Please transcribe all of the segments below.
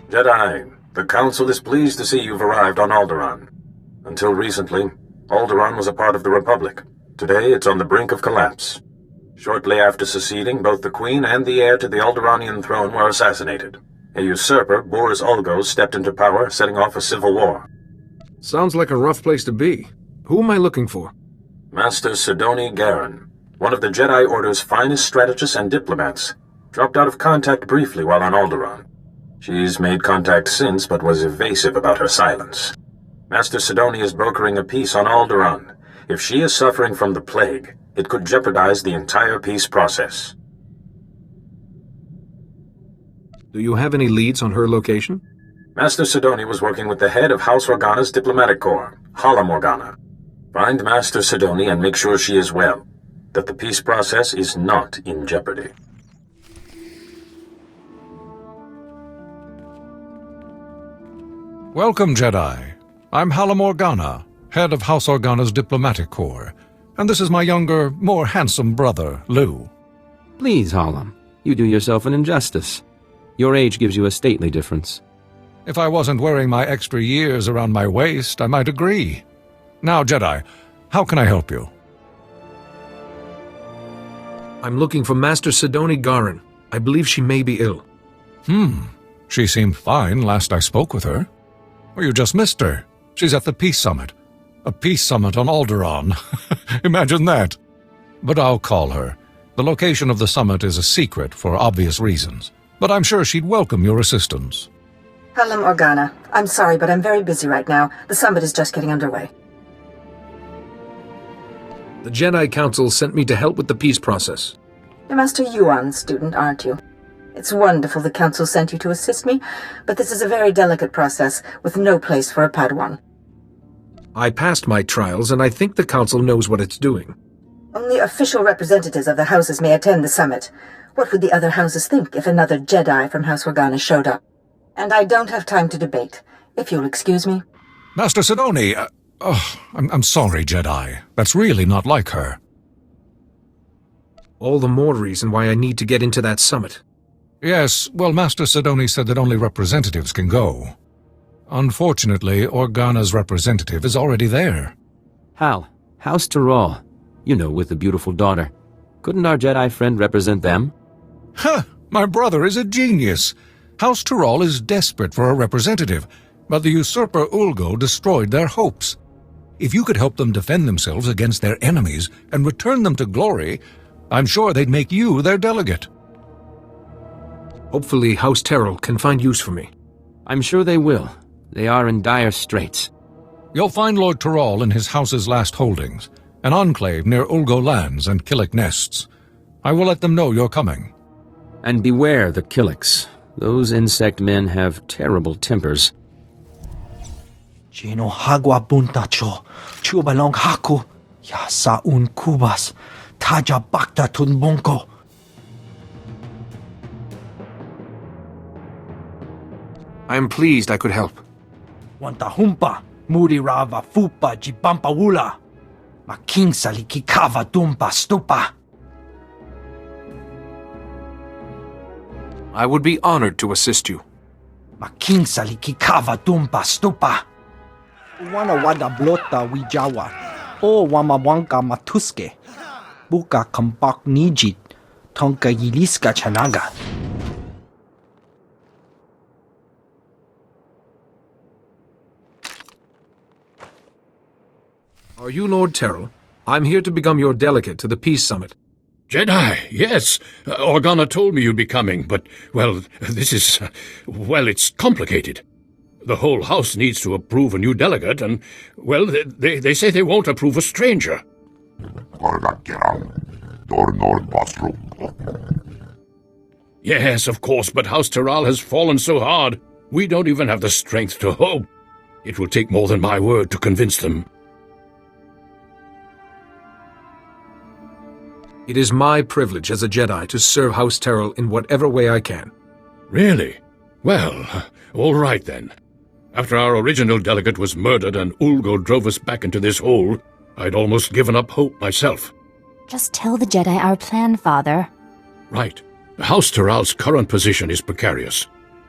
Jedi, the Council is pleased to see you've arrived on Alderaan. Until recently, Alderaan was a part of the Republic. Today, it's on the brink of collapse. Shortly after seceding, both the Queen and the heir to the Alderaanian throne were assassinated. A usurper, Boris Ulgo, stepped into power, setting off a civil war. Sounds like a rough place to be. Who am I looking for? Master Sidoni Garen, one of the Jedi Order's finest strategists and diplomats, dropped out of contact briefly while on Alderaan. She's made contact since, but was evasive about her silence. Master Sidoni is brokering a peace on Alderaan. If she is suffering from the plague, it could jeopardize the entire peace process. Do you have any leads on her location? Master Sidoni was working with the head of House Organa's diplomatic corps, Hala Morgana. Find Master Sidoni and make sure she is well, that the peace process is not in jeopardy. Welcome, Jedi. I'm Hala Morgana, head of House Organa's diplomatic corps, and this is my younger, more handsome brother, Lou. Please, Hala, you do yourself an injustice. Your age gives you a stately difference. If I wasn't wearing my extra years around my waist, I might agree. Now, Jedi, how can I help you? I'm looking for Master Sidoni Garen. I believe she may be ill. She seemed fine last I spoke with her. Well, you just missed her. She's at the Peace Summit. A peace summit on Alderaan. Imagine that. But I'll call her. The location of the summit is a secret for obvious reasons. But I'm sure she'd welcome your assistance. Hala Morgana, I'm sorry, but I'm very busy right now. The summit is just getting underway. The Jedi Council sent me to help with the peace process. You're Master Yuan's student, aren't you? It's wonderful the Council sent you to assist me, but this is a very delicate process with no place for a Padawan. I passed my trials, and I think the Council knows what it's doing. Only official representatives of the houses may attend the summit. What would the other houses think if another Jedi from House Organa showed up? And I don't have time to debate, if you'll excuse me. Master Sidoni, I'm sorry, Jedi. That's really not like her. All the more reason why I need to get into that summit. Yes, well, Master Sidoni said that only representatives can go. Unfortunately, Organa's representative is already there. Hal, House SWTOR. You know, with the beautiful daughter. Couldn't our Jedi friend represent them? My brother is a genius. House SWTOR is desperate for a representative, but the usurper Ulgo destroyed their hopes. If you could help them defend themselves against their enemies and return them to glory, I'm sure they'd make you their delegate. Hopefully House Terrell can find use for me. I'm sure they will. They are in dire straits. You'll find Lord Terral in his house's last holdings, an enclave near Ulgo lands and Killik nests. I will let them know you're coming. And beware the Killiks. Those insect men have terrible tempers. Jeno hagwa buntacho, chubalong haku, ya saun kubas, taja bakta tunbonko. I am pleased I could help. Wanta humpa, muri rava fupa jibampa wula. Making salikikava dumpa stupa. I would be honored to assist you. Making salikikava dumpa stupa. Wana wada blota wijawa. O wamawanka matuske. Buka kampak nijit. Tonka yiliska chanaga. Are you Lord Terrell? I'm here to become your delegate to the Peace Summit. Jedi, yes. Organa told me you'd be coming, but, well, this is... well, it's complicated. The whole house needs to approve a new delegate, and, well, they say they won't approve a stranger. Yes, of course, but House Terral has fallen so hard, we don't even have the strength to hope. It will take more than my word to convince them. It is my privilege as a Jedi to serve House Terrell in whatever way I can. Really? Well, all right then. After our original delegate was murdered and Ulgo drove us back into this hole, I'd almost given up hope myself. Just tell the Jedi our plan, Father. Right. House Terral's current position is precarious.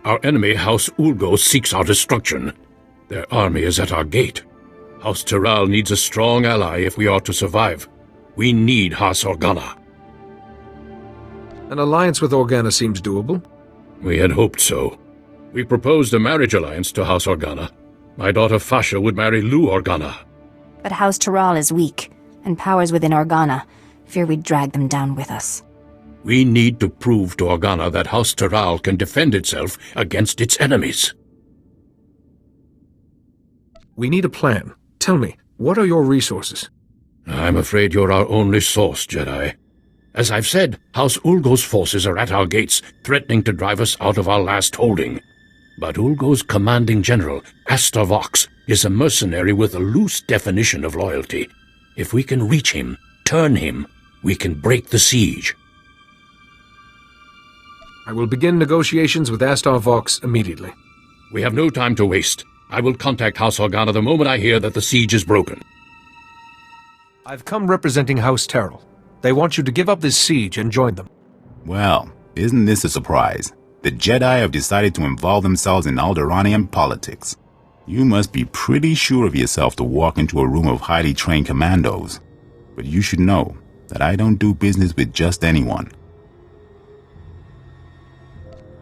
Our enemy, House Ulgo, seeks our destruction. Their army is at our gate. House Tyral needs a strong ally if we are to survive. We need House Organa. An alliance with Organa seems doable. We had hoped so. We proposed a marriage alliance to House Organa. My daughter Fasha would marry Lou Organa. But House Tyral is weak, and powers within Organa fear we'd drag them down with us. We need to prove to Organa that House Tyral can defend itself against its enemies. We need a plan. Tell me, what are your resources? I'm afraid you're our only source, Jedi. As I've said, House Ulgo's forces are at our gates, threatening to drive us out of our last holding. But Ulgo's commanding general, Astor Vox, is a mercenary with a loose definition of loyalty. If we can reach him, turn him, we can break the siege. I will begin negotiations with Astor Vox immediately. We have no time to waste. I will contact House Organa the moment I hear that the siege is broken. I've come representing House Tyral. They want you to give up this siege and join them. Well, isn't this a surprise? The Jedi have decided to involve themselves in Alderaanian politics. You must be pretty sure of yourself to walk into a room of highly trained commandos. But you should know that I don't do business with just anyone.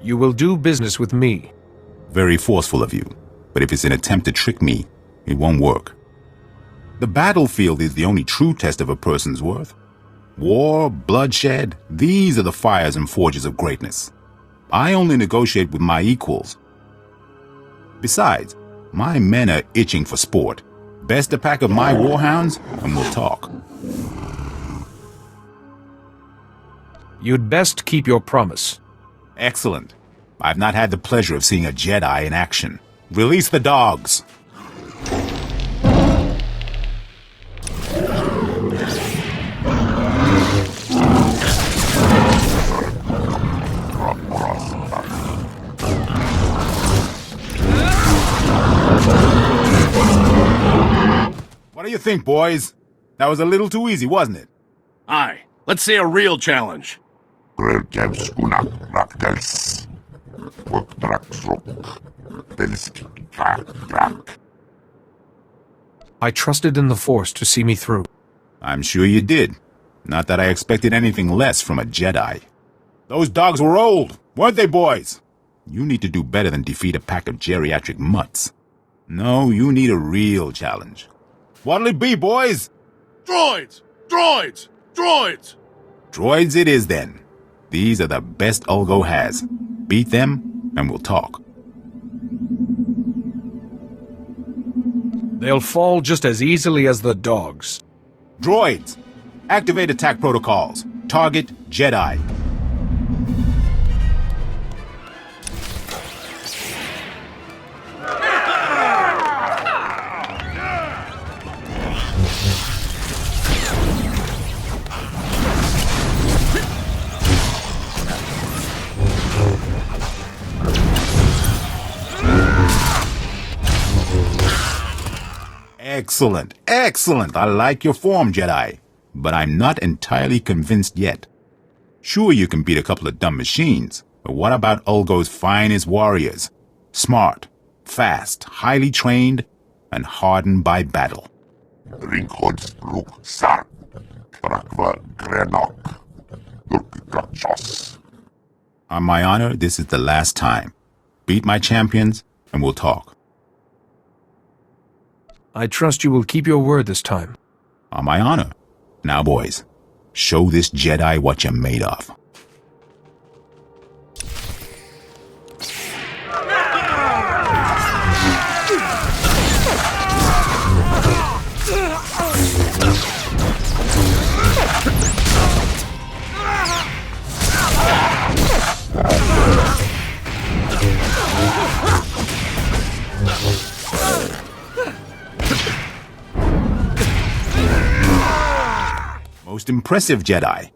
You will do business with me. Very forceful of you, but if it's an attempt to trick me, it won't work. The battlefield is the only true test of a person's worth. War, bloodshed, these are the fires and forges of greatness. I only negotiate with my equals. Besides, my men are itching for sport. Best a pack of my warhounds, and we'll talk. You'd best keep your promise. Excellent. I've not had the pleasure of seeing a Jedi in action. Release the dogs! What do you think, boys? That was a little too easy, wasn't it? Aye. Let's see a real challenge. I trusted in the Force to see me through. I'm sure you did. Not that I expected anything less from a Jedi. Those dogs were old, weren't they, boys? You need to do better than defeat a pack of geriatric mutts. No, you need a real challenge. What'll it be, boys? Droids! Droids! Droids! Droids it is, then. These are the best Ulgo has. Beat them, and we'll talk. They'll fall just as easily as the dogs. Droids! Activate attack protocols. Target Jedi. Excellent, excellent. I like your form, Jedi. But I'm not entirely convinced yet. Sure, you can beat a couple of dumb machines, but what about Ulgo's finest warriors? Smart, fast, highly trained, and hardened by battle. On my honor, this is the last time. Beat my champions, and we'll talk. I trust you will keep your word this time. On my honor. Now, boys, show this Jedi what you're made of. Most impressive, Jedi.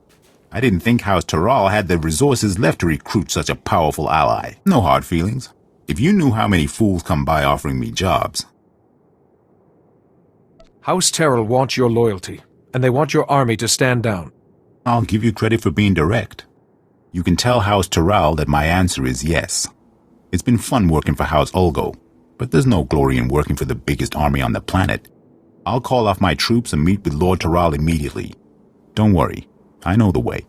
I didn't think House Tyral had the resources left to recruit such a powerful ally. No hard feelings. If you knew how many fools come by offering me jobs. House Tyral wants your loyalty, and they want your army to stand down. I'll give you credit for being direct. You can tell House Tyral that my answer is yes. It's been fun working for House Ulgo, but there's no glory in working for the biggest army on the planet. I'll call off my troops and meet with Lord Taral immediately. Don't worry, I know the way.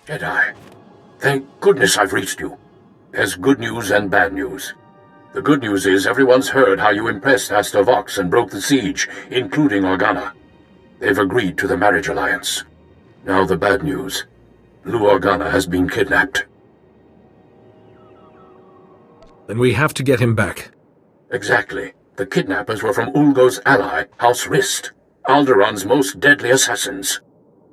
Jedi, thank goodness I've reached you. There's good news and bad news. The good news is everyone's heard how you impressed Astor Vox and broke the siege, including Organa. They've agreed to the marriage alliance. Now the bad news. Lou Organa has been kidnapped. Then we have to get him back. Exactly. The kidnappers were from Ulgo's ally, House Rist, Alderaan's most deadly assassins.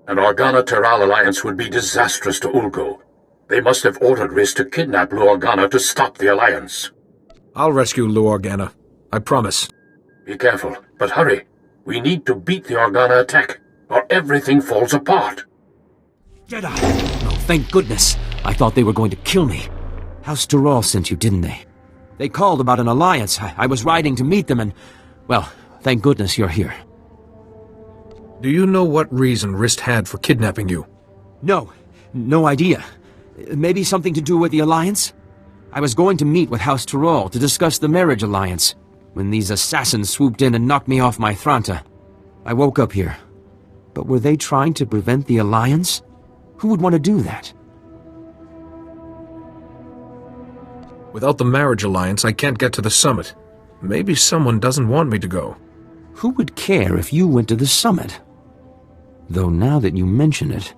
An Organa-Taral alliance would be disastrous to Ulgo. They must have ordered Rist to kidnap Lou Organa to stop the alliance. I'll rescue Lou Organa. I promise. Be careful, but hurry. We need to beat the Organa attack, or everything falls apart. Jedi! Oh, thank goodness. I thought they were going to kill me. House Taral sent you, didn't they? They called about an alliance. I was riding to meet them and... Well, thank goodness you're here. Do you know what reason Rist had for kidnapping you? No idea. Maybe something to do with the alliance? I was going to meet with House Taral to discuss the marriage alliance, when these assassins swooped in and knocked me off my Thranta. I woke up here. But were they trying to prevent the alliance? Who would want to do that? Without the marriage alliance, I can't get to the summit. Maybe someone doesn't want me to go. Who would care if you went to the summit? Though now that you mention it,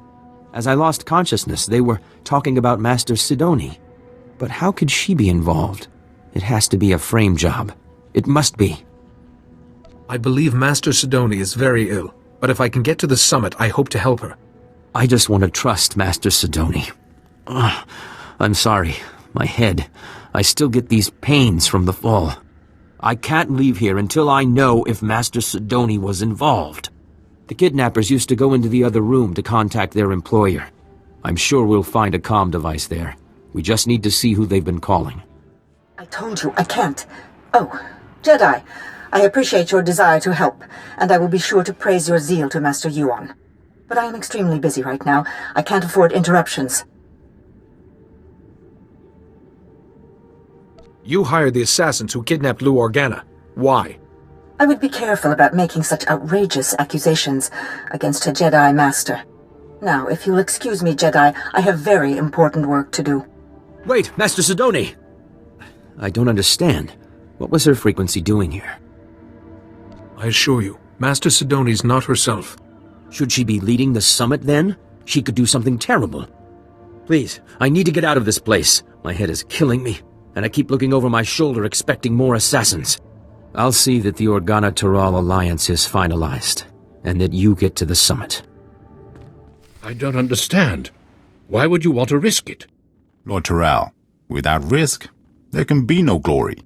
as I lost consciousness, they were talking about Master Sidoni. But how could she be involved? It has to be a frame job. It must be. I believe Master Sidoni is very ill, but if I can get to the summit, I hope to help her. I just want to trust Master Sidoni. I'm sorry. My head. I still get these pains from the fall. I can't leave here until I know if Master Sidoni was involved. The kidnappers used to go into the other room to contact their employer. I'm sure we'll find a comm device there. We just need to see who they've been calling. I told you, I can't. Oh, Jedi, I appreciate your desire to help, and I will be sure to praise your zeal to Master Yuan. But I am extremely busy right now. I can't afford interruptions. You hired the assassins who kidnapped Lou Organa. Why? I would be careful about making such outrageous accusations against a Jedi Master. Now, if you'll excuse me, Jedi, I have very important work to do. Wait, Master Sidoni! I don't understand. What was her frequency doing here? I assure you, Master Sidoni's not herself. Should she be leading the summit, then? She could do something terrible. Please, I need to get out of this place. My head is killing me, and I keep looking over my shoulder expecting more assassins. I'll see that the Organa-Taral alliance is finalized, and that you get to the summit. I don't understand. Why would you want to risk it? Lord Taral, without risk, there can be no glory.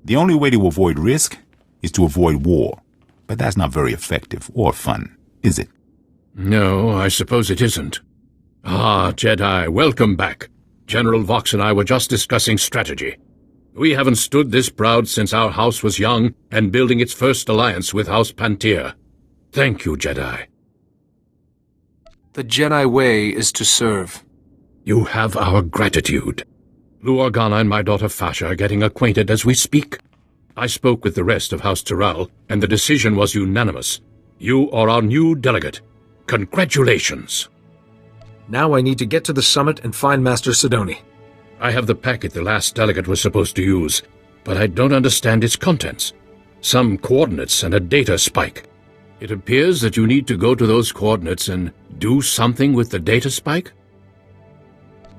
The only way to avoid risk is to avoid war. But that's not very effective or fun, is it? No, I suppose it isn't. Ah, Jedi, welcome back. General Vox and I were just discussing strategy. We haven't stood this proud since our house was young and building its first alliance with House Pantir. Thank you, Jedi. The Jedi way is to serve. You have our gratitude. Lou Organa and my daughter Fasha are getting acquainted as we speak. I spoke with the rest of House Taral, and the decision was unanimous. You are our new delegate. Congratulations. Now I need to get to the summit and find Master Sidoni. I have the packet the last delegate was supposed to use, but I don't understand its contents. Some coordinates and a data spike. It appears that you need to go to those coordinates and do something with the data spike?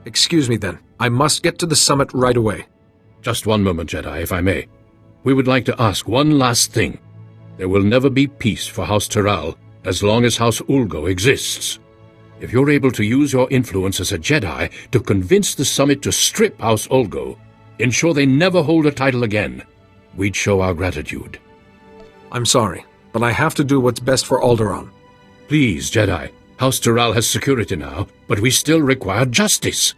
Excuse me then. I must get to the summit right away. Just one moment, Jedi, if I may. We would like to ask one last thing. There will never be peace for House Taral as long as House Ulgo exists. If you're able to use your influence as a Jedi to convince the summit to strip House Ulgo, ensure they never hold a title again, we'd show our gratitude. I'm sorry, but I have to do what's best for Alderaan. Please, Jedi. House Taral has security now, but we still require justice.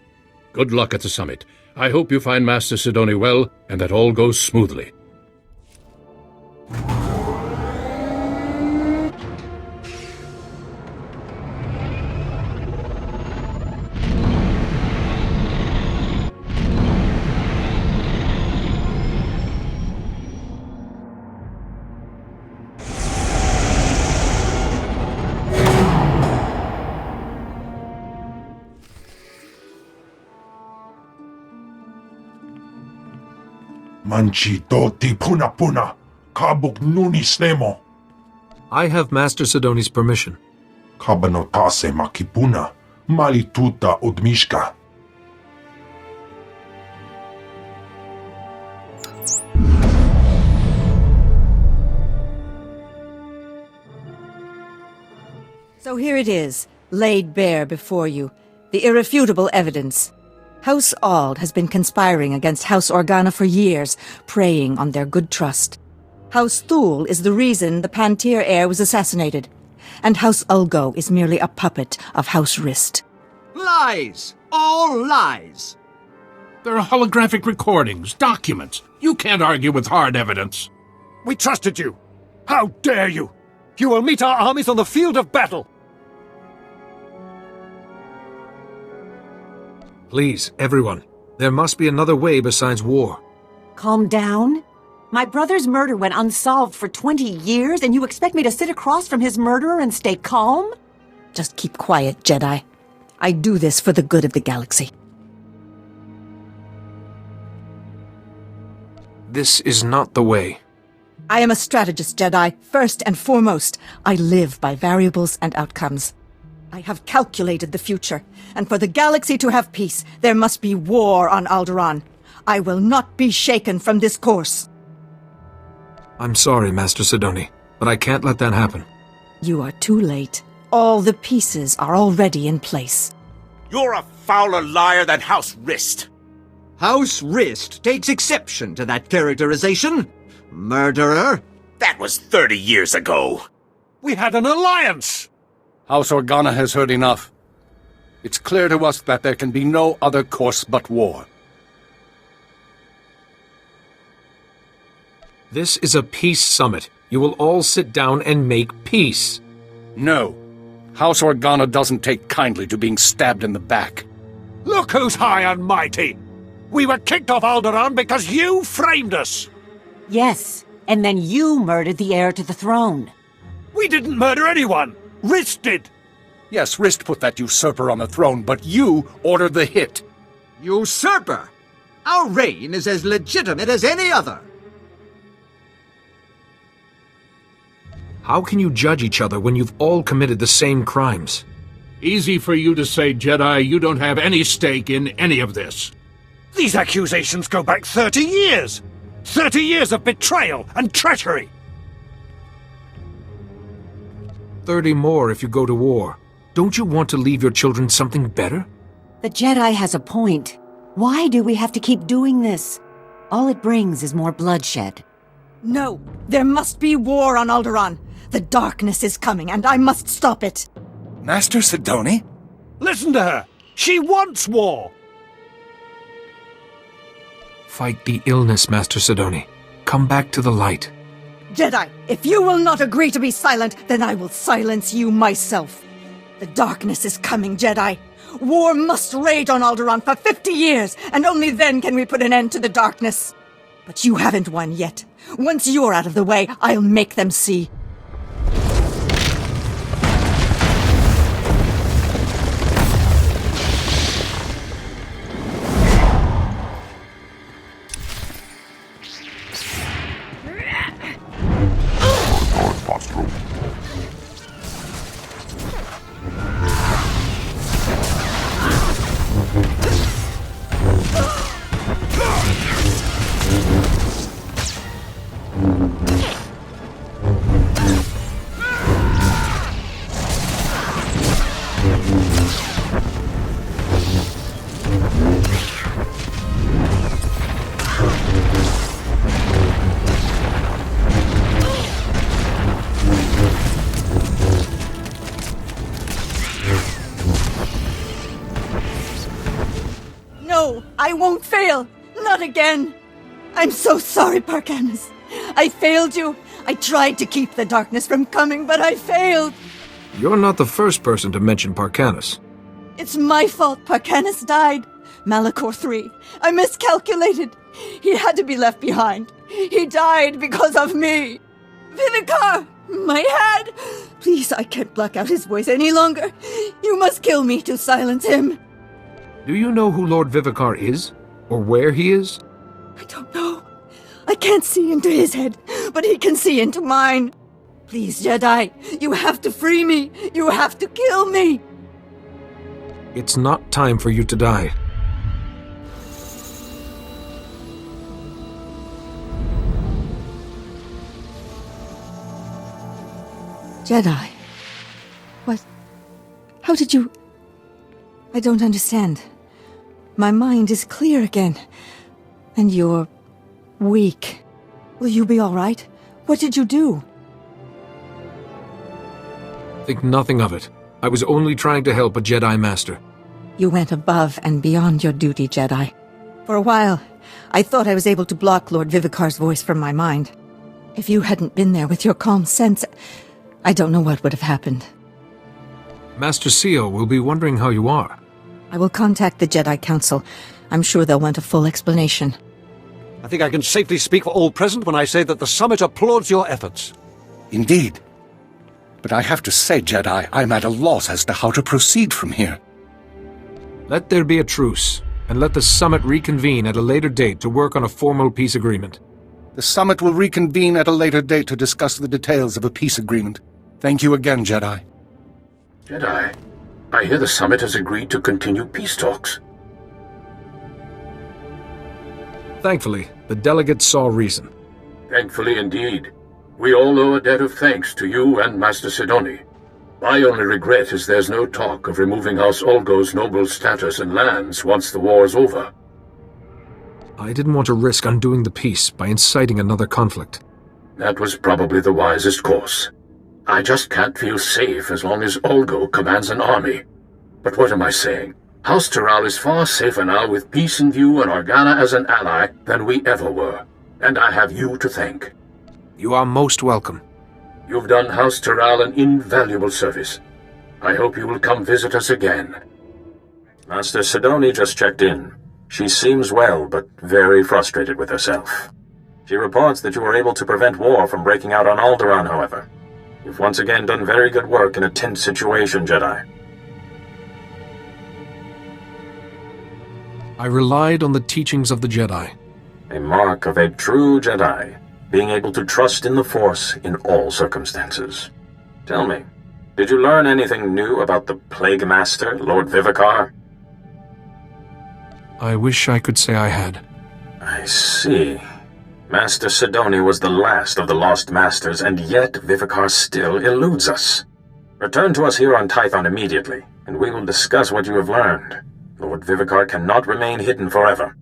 Good luck at the summit. I hope you find Master Sidoni well, and that all goes smoothly. Manchi doti puna puna, kabuk nunis nemo. I have Master Sidoni's permission. Kabanotase makipuna, malituta udmishka. So here it is, laid bare before you, the irrefutable evidence. House Ald has been conspiring against House Organa for years, preying on their good trust. House Thule is the reason the Pantir heir was assassinated, and House Ulgo is merely a puppet of House Rist. Lies! All lies! There are holographic recordings, documents. You can't argue with hard evidence. We trusted you! How dare you! You will meet our armies on the field of battle! Please, everyone. There must be another way besides war. Calm down. My brother's murder went unsolved for 20 years, and you expect me to sit across from his murderer and stay calm? Just keep quiet, Jedi. I do this for the good of the galaxy. This is not the way. I am a strategist, Jedi, first and foremost. I live by variables and outcomes. I have calculated the future, and for the galaxy to have peace, there must be war on Alderaan. I will not be shaken from this course. I'm sorry, Master Sidoni, but I can't let that happen. You are too late. All the pieces are already in place. You're a fouler liar than House Rist! House Rist takes exception to that characterization. Murderer! That was 30 years ago! We had an alliance! House Organa has heard enough. It's clear to us that there can be no other course but war. This is a peace summit. You will all sit down and make peace. No. House Organa doesn't take kindly to being stabbed in the back. Look who's high and mighty! We were kicked off Alderaan because you framed us! Yes, and then you murdered the heir to the throne. We didn't murder anyone! Rist did! Yes, Rist put that usurper on the throne, but you ordered the hit. Usurper? Our reign is as legitimate as any other. How can you judge each other when you've all committed the same crimes? Easy for you to say, Jedi. You don't have any stake in any of this. These accusations go back 30 years! 30 years of betrayal and treachery! 30 more if you go to war. Don't you want to leave your children something better? The Jedi has a point. Why do we have to keep doing this? All it brings is more bloodshed. No, there must be war on Alderaan. The darkness is coming, and I must stop it. Master Sidoni? Listen to her! She wants war! Fight the illness, Master Sidoni. Come back to the light. Jedi, if you will not agree to be silent, then I will silence you myself. The darkness is coming, Jedi. War must rage on Alderaan for 50 years, and only then can we put an end to the darkness. But you haven't won yet. Once you're out of the way, I'll make them see. No, I won't fail. Not again. I'm so sorry, Parkanis. I failed you. I tried to keep the darkness from coming, but I failed. You're not the first person to mention Parkanis. It's my fault Parkanis died. Malachor III. I miscalculated. He had to be left behind. He died because of me. Vivicar! My head! Please, I can't block out his voice any longer. You must kill me to silence him. Do you know who Lord Vivicar is? Or where he is? I don't know. I can't see into his head, but he can see into mine. Please, Jedi, you have to free me. You have to kill me. It's not time for you to die. Jedi. What? How did you... I don't understand. My mind is clear again. And you're... weak. Will you be all right? What did you do? Think nothing of it. I was only trying to help a Jedi Master. You went above and beyond your duty, Jedi. For a while, I thought I was able to block Lord Vivicar's voice from my mind. If you hadn't been there with your calm sense, I don't know what would have happened. Master Seo will be wondering how you are. I will contact the Jedi Council. I'm sure they'll want a full explanation. I think I can safely speak for all present when I say that the Summit applauds your efforts. Indeed. But I have to say, Jedi, I'm at a loss as to how to proceed from here. Let there be a truce, and let the Summit reconvene at a later date to work on a formal peace agreement. The Summit will reconvene at a later date to discuss the details of a peace agreement. Thank you again, Jedi. Jedi, I hear the Summit has agreed to continue peace talks. Thankfully, the delegates saw reason. Thankfully indeed. We all owe a debt of thanks to you and Master Sidoni. My only regret is there's no talk of removing House Olgo's noble status and lands once the war's over. I didn't want to risk undoing the peace by inciting another conflict. That was probably the wisest course. I just can't feel safe as long as Olgo commands an army. But what am I saying? House Taral is far safer now with peace in view and Organa as an ally than we ever were. And I have you to thank. You are most welcome. You've done House Taral an invaluable service. I hope you will come visit us again. Master Sidoni just checked in. She seems well, but very frustrated with herself. She reports that you were able to prevent war from breaking out on Alderaan, however. You've once again done very good work in a tense situation, Jedi. I relied on the teachings of the Jedi. A mark of a true Jedi, being able to trust in the Force in all circumstances. Tell me, did you learn anything new about the Plague Master, Lord Vivicar? I wish I could say I had. I see. Master Sidoni was the last of the Lost Masters, and yet Vivicar still eludes us. Return to us here on Tython immediately, and we will discuss what you have learned. Lord Vivicar cannot remain hidden forever.